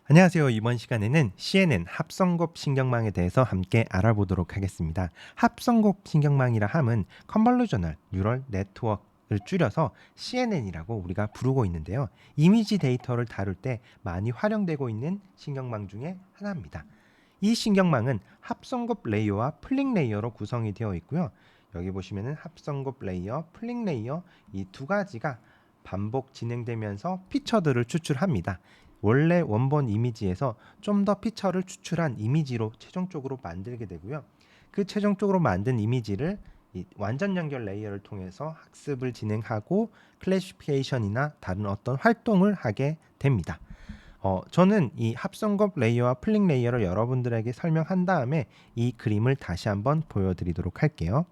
안녕하세요. 이번 시간에는 CNN 합성곱 신경망에 대해서 함께 알아보도록 하겠습니다. 합성곱 신경망이라 함은 컨볼루셔널 뉴럴 네트워크를 줄여서 CNN이라고 우리가 부르고 있는데요. 이미지 데이터를 다룰 때 많이 활용되고 있는 신경망 중에 하나입니다. 이 신경망은 합성곱 레이어와 플링 레이어로 구성이 되어 있고요. 여기 보시면은 합성곱 레이어, 플링 레이어 이 두 가지가 반복 진행되면서 피처들을 추출합니다. 원래 원본 이미지에서 좀 더 피처를 추출한 이미지로 최종적으로 만들게 되고요. 그 최종적으로 만든 이미지를 이 완전 연결 레이어를 통해서 학습을 진행하고 클래시피케이션이나 다른 어떤 활동을 하게 됩니다. 저는 이 합성곱 레이어와 플링 레이어를 여러분들에게 설명한 다음에 이 그림을 다시 한번 보여드리도록 할게요.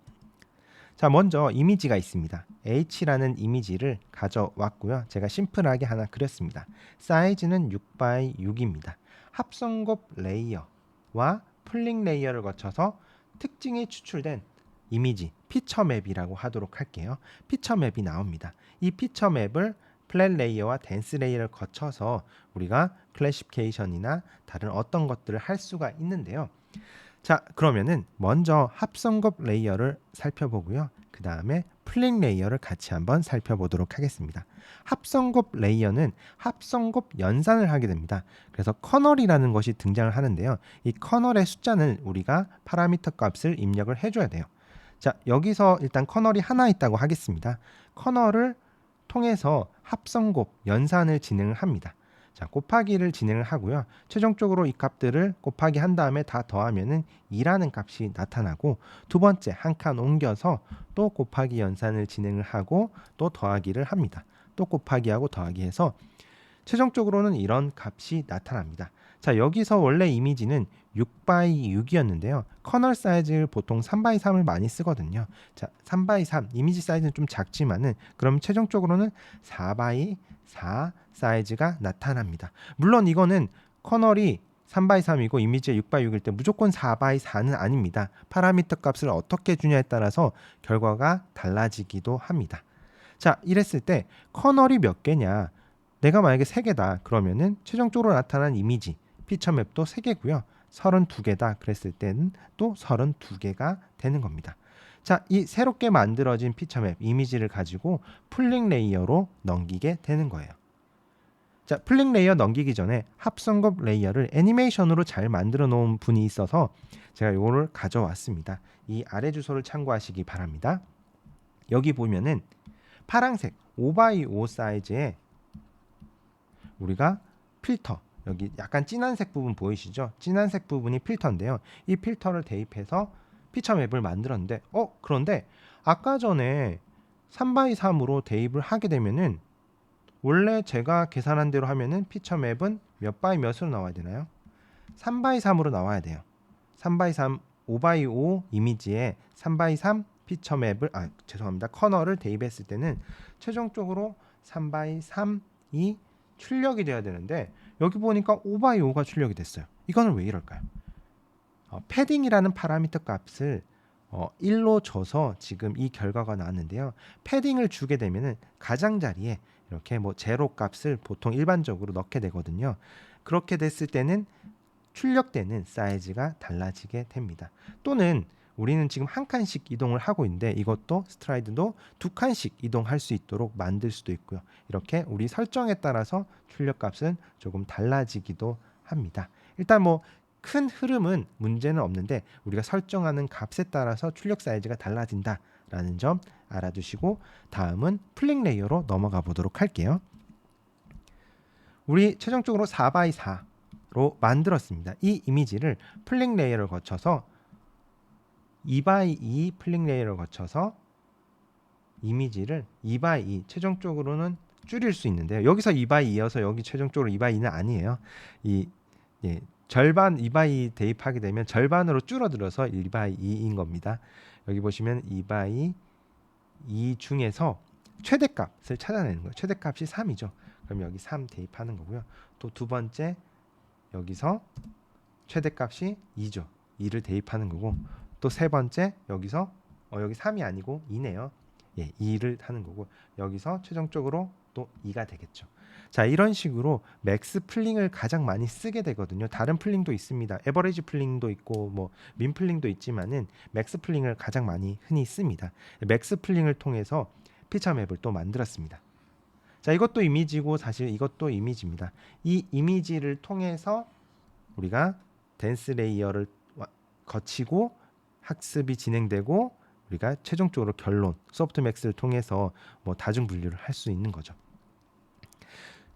자, 먼저 이미지가 있습니다. H라는 이미지를 가져왔고요. 제가 심플하게 하나 그렸습니다. 사이즈는 6x6입니다. 합성곱 레이어와 플링 레이어를 거쳐서 특징이 추출된 이미지, 피처 맵이라고 하도록 할게요. 피처 맵이 나옵니다. 이 피처 맵을 플랫 레이어와 덴스 레이어를 거쳐서 우리가 클래시피케이션이나 다른 어떤 것들을 할 수가 있는데요. 자, 그러면은 먼저 합성곱 레이어를 살펴보고요. 그 다음에 플링 레이어를 같이 한번 살펴보도록 하겠습니다. 합성곱 레이어는 합성곱 연산을 하게 됩니다. 그래서 커널이라는 것이 등장을 하는데요. 이 커널의 숫자는 우리가 파라미터 값을 입력을 해줘야 돼요. 자, 여기서 일단 커널이 하나 있다고 하겠습니다. 커널을 통해서 합성곱 연산을 진행을 합니다. 자, 곱하기를 진행을 하고요. 최종적으로 이 값들을 곱하기 한 다음에 다 더하면은 2라는 값이 나타나고, 두 번째 한 칸 옮겨서 또 곱하기 연산을 진행을 하고 또 더하기를 합니다. 또 곱하기하고 더하기 해서 최종적으로는 이런 값이 나타납니다. 자, 여기서 원래 이미지는 6x6이었는데요. 커널 사이즈를 보통 3x3을 많이 쓰거든요. 자, 3x3 이미지 사이즈는 좀 작지만은 그럼 최종적으로는 4x4 사이즈가 나타납니다. 물론 이거는 커널이 3x3이고 이미지가 6x6일 때 무조건 4x4는 아닙니다. 파라미터 값을 어떻게 주냐에 따라서 결과가 달라지기도 합니다. 자, 이랬을 때 커널이 몇 개냐? 내가 만약에 3개다 그러면은 최종적으로 나타난 이미지 피처 맵도 3개고요. 32개다 그랬을 때는 또 32개가 되는 겁니다. 자, 이 새롭게 만들어진 피처 맵 이미지를 가지고 플링 레이어로 넘기게 되는 거예요. 자, 플링 레이어 넘기기 전에 합성곱 레이어를 애니메이션으로 잘 만들어 놓은 분이 있어서 제가 이거를 가져왔습니다. 이 아래 주소를 참고하시기 바랍니다. 여기 보면은 파란색 5x5 사이즈의 우리가 필터, 여기 약간 진한색 부분 보이시죠? 진한색 부분이 필터인데요. 이 필터를 대입해서 피처 맵을 만들었는데 그런데 아까 전에 3x3으로 대입을 하게 되면은 원래 제가 계산한 대로 하면은 피처 맵은 몇 바이 몇으로 나와야 되나요? 3x3으로 나와야 돼요. 3x3 5x5 이미지에 3x3 피처 맵을 죄송합니다. 커널을 대입했을 때는 최종적으로 3x3이 출력이 돼야 되는데 여기 보니까 5x5가 출력이 됐어요. 이거는 왜 이럴까요? 패딩이라는 파라미터 값을 1로 줘서 지금 이 결과가 나왔는데요. 패딩을 주게 되면은 가장자리에 이렇게 뭐 제로 값을 보통 일반적으로 넣게 되거든요. 그렇게 됐을 때는 출력되는 사이즈가 달라지게 됩니다. 또는 우리는 지금 한 칸씩 이동을 하고 있는데 이것도 스트라이드도 두 칸씩 이동할 수 있도록 만들 수도 있고요. 이렇게 우리 설정에 따라서 출력값은 조금 달라지기도 합니다. 일단 뭐 큰 흐름은 문제는 없는데 우리가 설정하는 값에 따라서 출력 사이즈가 달라진다라는 점 알아두시고 다음은 플링 레이어로 넘어가 보도록 할게요. 우리 최종적으로 4x4로 만들었습니다. 이 이미지를 플링 레이어를 거쳐서 2x2 플링 레이어를 거쳐서 이미지를 2x2 최종적으로는 줄일 수 있는데요. 여기서 2x2여서 여기 최종적으로 2x2는 아니에요. 절반 2x2 대입하게 되면 절반으로 줄어들어서 1x2인 겁니다. 여기 보시면 2x2 중에서 최대값을 찾아내는 거예요. 최대값이 3이죠. 그럼 여기 3 대입하는 거고요. 또 두 번째 여기서 최대값이 2죠. 2를 대입하는 거고 또 세 번째 여기서 여기 3이 아니고 2네요. 2를 하는 거고 여기서 최종적으로 또 2가 되겠죠. 자, 이런 식으로 맥스 플링을 가장 많이 쓰게 되거든요. 다른 플링도 있습니다. 에버리지 플링도 있고 뭐 민 플링도 있지만은 맥스 플링을 가장 많이 흔히 씁니다. 맥스 플링을 통해서 피처 맵을 또 만들었습니다. 자, 이것도 이미지고 사실 이것도 이미지입니다. 이 이미지를 통해서 우리가 댄스 레이어를 거치고 학습이 진행되고 우리가 최종적으로 결론 소프트맥스를 통해서 뭐 다중 분류를 할 수 있는 거죠.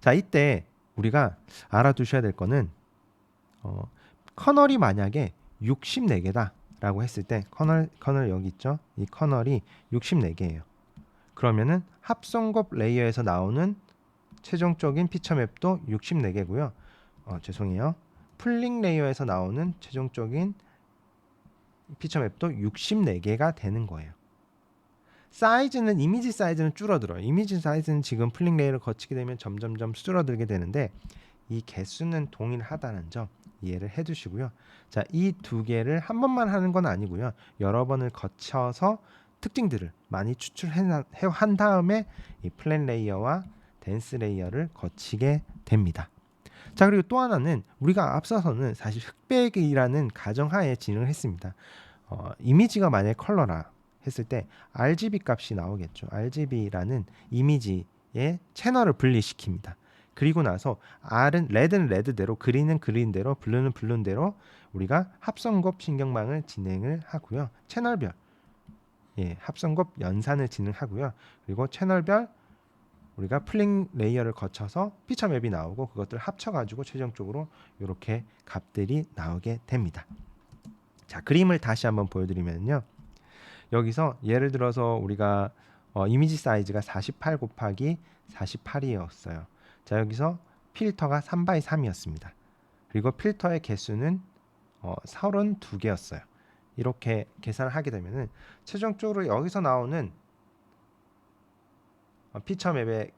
자, 이때 우리가 알아두셔야 될 거는 커널이 만약에 64개다라고 했을 때 커널 여기 있죠? 이 커널이 64개예요. 그러면은 합성곱 레이어에서 나오는 최종적인 피처 맵도 64개고요. 죄송해요. 플링 레이어에서 나오는 최종적인 피처 맵도 64개가 되는 거예요. 사이즈는 이미지 사이즈는 줄어들어요. 이미지 사이즈는 지금 플링 레이어를 거치게 되면 점점점 줄어들게 되는데 이 개수는 동일하다는 점 이해를 해두시고요. 자, 이 두 개를 한 번만 하는 건 아니고요. 여러 번을 거쳐서 특징들을 많이 추출한 다음에 이 플랜 레이어와 댄스 레이어를 거치게 됩니다. 자, 그리고 또 하나는 우리가 앞서서는 사실 흑백이라는 가정하에 진행을 했습니다. 이미지가 만약에 컬러라 했을 때 RGB 값이 나오겠죠. RGB라는 이미지의 채널을 분리시킵니다. 그리고 나서 R은 레드는 레드대로, 그린은 그린대로, 블루는 블루대로 우리가 합성곱 신경망을 진행을 하고요. 채널별 합성곱 연산을 진행하고요. 그리고 채널별 우리가 플링 레이어를 거쳐서 피처 맵이 나오고 그것들을 합쳐가지고 최종적으로 이렇게 값들이 나오게 됩니다. 자, 그림을 다시 한번 보여드리면요. 여기서 예를 들어서 우리가 이미지 사이즈가 48 곱하기 48이었어요. 자, 여기서 필터가 3x3이었습니다. 그리고 필터의 개수는 32개였어요. 이렇게 계산을 하게 되면은 최종적으로 여기서 나오는 피처 맵의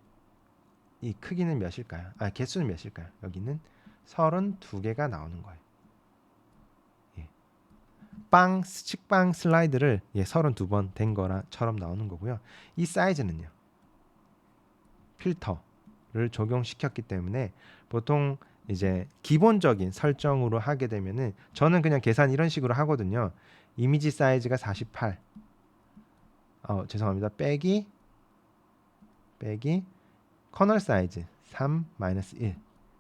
이 크기는 몇일까요? 개수는 몇일까요? 여기는 32개가 나오는 거예요. 식빵 슬라이드를 32번 된 거라처럼 나오는 거고요. 이 사이즈는요. 필터를 적용시켰기 때문에 보통 이제 기본적인 설정으로 하게 되면은 저는 그냥 계산 이런 식으로 하거든요. 이미지 사이즈가 48. 죄송합니다. 빼기 커널 사이즈 3-1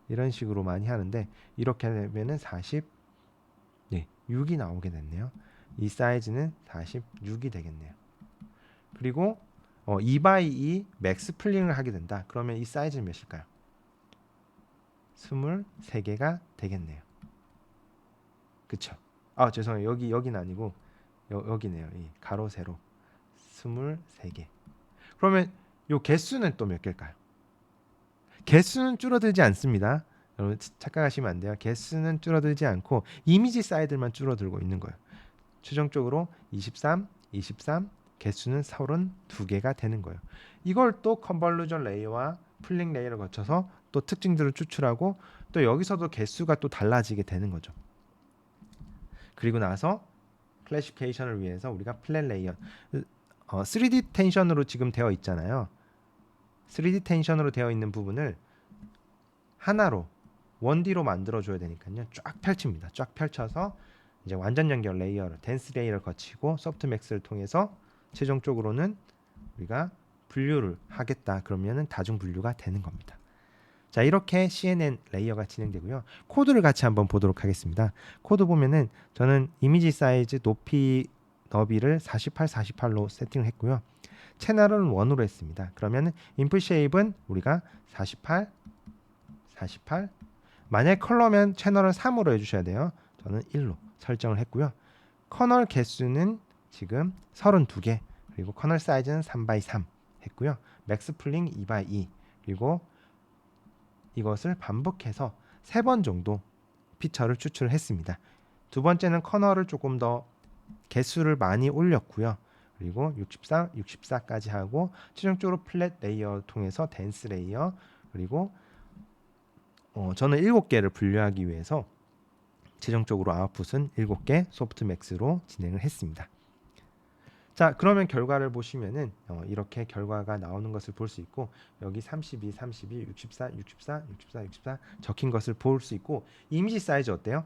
이런 식으로 많이 하는데 이렇게 되면은 46이 나오게 됐네요. 이 사이즈는 46이 되겠네요. 그리고 2x2 맥스 플링을 하게 된다. 그러면 이 사이즈는 몇일까요? 23개가 되겠네요. 그쵸? 죄송해요. 여기는 아니고 여기네요. 이 가로 세로 23개. 그러면 요 개수는 또 몇 개일까요? 개수는 줄어들지 않습니다. 여러분 착각하시면 안 돼요. 개수는 줄어들지 않고 이미지 사이즈만 줄어들고 있는 거예요. 최종적으로 23, 개수는 32개가 되는 거예요. 이걸 또 컨볼루전 레이어와 플링 레이어를 거쳐서 또 특징들을 추출하고 또 여기서도 개수가 또 달라지게 되는 거죠. 그리고 나서 클래시피케이션을 위해서 우리가 플랫 레이어 3D 텐션으로 지금 되어 있잖아요. 3D 텐션으로 되어 있는 부분을 하나로 1D로 만들어 줘야 되니까요. 쫙 펼칩니다. 쫙 펼쳐서 이제 완전 연결 레이어를 댄스 레이어를 거치고 소프트맥스를 통해서 최종적으로는 우리가 분류를 하겠다. 그러면은 다중 분류가 되는 겁니다. 자, 이렇게 CNN 레이어가 진행되고요. 코드를 같이 한번 보도록 하겠습니다. 코드 보면은 저는 이미지 사이즈 높이 너비를 48로 세팅을 했고요. 채널은 1으로 했습니다. 그러면 인풋 쉐입은 우리가 48 만약 컬러면 채널을 3으로 해주셔야 돼요. 저는 1로 설정을 했고요. 커널 개수는 지금 32개 그리고 커널 사이즈는 3x3 했고요. 맥스 플링 2x2 그리고 이것을 반복해서 3번 정도 피처를 추출했습니다. 두 번째는 커널을 조금 더 개수를 많이 올렸고요. 그리고 64까지 하고 최종적으로 플랫 레이어 통해서 댄스 레이어 그리고 저는 7개를 분류하기 위해서 최종적으로 아웃풋은 7개 소프트맥스로 진행을 했습니다. 자, 그러면 결과를 보시면은 이렇게 결과가 나오는 것을 볼 수 있고, 여기 32, 32, 64, 64, 64, 64 적힌 것을 볼 수 있고, 이미지 사이즈 어때요?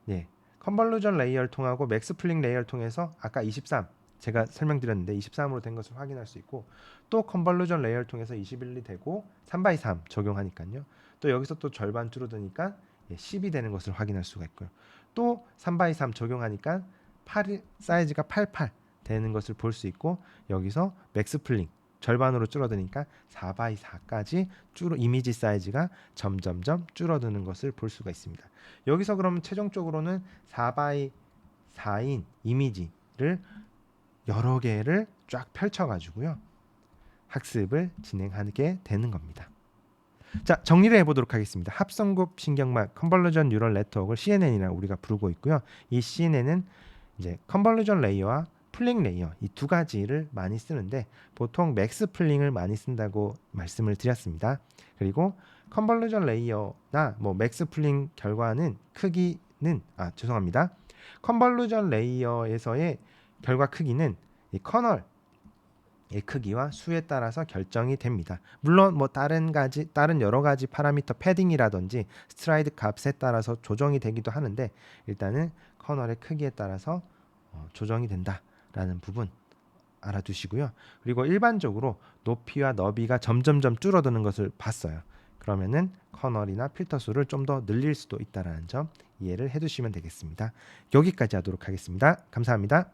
예. 컨볼루전 레이어를 통하고 맥스 플링 레이어를 통해서 아까 23 제가 설명드렸는데 23으로 된 것을 확인할 수 있고, 또 컨볼루전 레이어를 통해서 21이 되고 3x3 적용하니까요. 또 여기서 또 절반 줄어드니까 10이 되는 것을 확인할 수가 있고요. 또 3x3 적용하니까 8 사이즈가 88 되는 것을 볼 수 있고, 여기서 맥스 플링 절반으로 줄어드니까 4x4까지 이미지 사이즈가 점점점 줄어드는 것을 볼 수가 있습니다. 여기서 그러면 최종적으로는 4x4인 이미지를 여러 개를 쫙 펼쳐가지고요, 학습을 진행하게 되는 겁니다. 자, 정리를 해보도록 하겠습니다. 합성급 신경망 컨볼루전 뉴럴 네트워크를 CNN이라고 우리가 부르고 있고요. 이 CNN은 이제 컨볼루전 레이어와 플링 레이어 이 두 가지를 많이 쓰는데, 보통 맥스 플링을 많이 쓴다고 말씀을 드렸습니다. 그리고 컨볼루전 레이어나 뭐 맥스 플링 결과는 크기는 죄송합니다. 컨볼루전 레이어에서의 결과 크기는 이 커널의 크기와 수에 따라서 결정이 됩니다. 물론 뭐 다른 여러 가지 파라미터 패딩이라든지 스트라이드 값에 따라서 조정이 되기도 하는데, 일단은 커널의 크기에 따라서 조정이 된다라는 부분 알아두시고요. 그리고 일반적으로 높이와 너비가 점점점 줄어드는 것을 봤어요. 그러면은 커널이나 필터 수를 좀 더 늘릴 수도 있다라는 점 이해를 해두시면 되겠습니다. 여기까지 하도록 하겠습니다. 감사합니다.